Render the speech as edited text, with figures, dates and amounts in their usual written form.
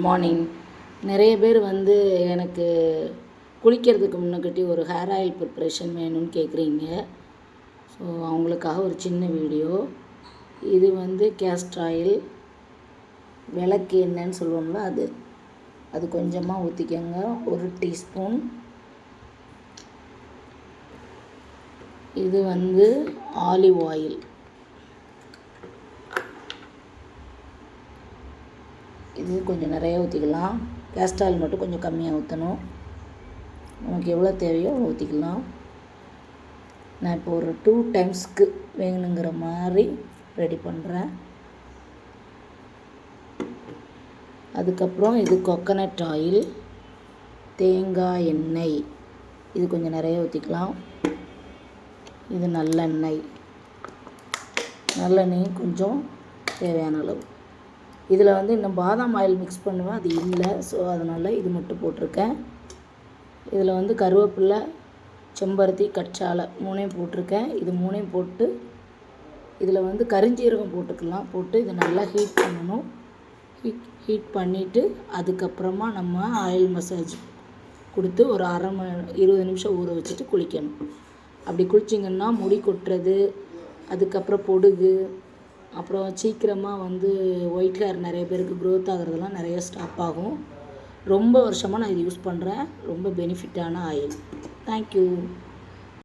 Morning. நிறைய பேர் எனக்கு குளிக்கிறதுக்கு முன்னக்கட்டி ஒரு ஹேர் ஆயில் ப்ரிப்ரேஷன் வேணும்னு கேட்குறீங்க. ஸோ அவங்களுக்காக ஒரு சின்ன வீடியோ. இது கேஸ்டர் ஆயில், விளக்கு எண்ணெய்ன்னு சொல்லுவோம்ல, அது கொஞ்சமாக ஊற்றிக்கோங்க. 1 டீஸ்பூன். இது ஆலிவ் ஆயில். இது கொஞ்சம் நிறைய ஊற்றிக்கலாம். கேஸ்டர் ஆயில் மட்டும் கொஞ்சம் கம்மியாக ஊற்றணும். நமக்கு எவ்வளோ தேவையோ அவ்வளோ ஊற்றிக்கலாம். நான் இப்போ ஒரு 2 டைம்ஸ்க்கு வேணுங்கிற மாதிரி ரெடி பண்ணுறேன். அதுக்கப்புறம் இது கோகனட் ஆயில், தேங்காய் எண்ணெய், இது கொஞ்சம் நிறைய ஊற்றிக்கலாம். இது நல்லெண்ணெய் கொஞ்சம் தேவையான அளவு. இதில் இன்னும் பாதாம் ஆயில் மிக்ஸ் பண்ணுவேன், அது இல்லை. ஸோ அதனால் இது மட்டும் போட்டிருக்கேன். இதில் கருவேப்பிலை, செம்பருத்தி, கற்றாழை 3 போட்டிருக்கேன். இது 3 போட்டு இதில் கரிஞ்சீரகம் போட்டுக்கலாம். போட்டு இதை நல்லா ஹீட் பண்ணணும். ஹீட் பண்ணிவிட்டு அதுக்கப்புறமா நம்ம ஆயில் மசாஜ் கொடுத்து ஒரு 20 நிமிஷம் ஊற வச்சுட்டு குளிக்கணும். அப்படி குளிச்சிங்கன்னா முடி கொட்டுறது, அதுக்கப்புறம் பொடுகு, அப்புறம் சீக்கிரமாக ஒயிட் ஹேர் நிறைய பேருக்கு க்ரோத் ஆகிறதெல்லாம் நிறைய ஸ்டாப் ஆகும். ரொம்ப வருஷமாக நான் இது யூஸ் பண்ணுறேன். ரொம்ப பெனிஃபிட்டான ஆயில். தேங்க்யூ.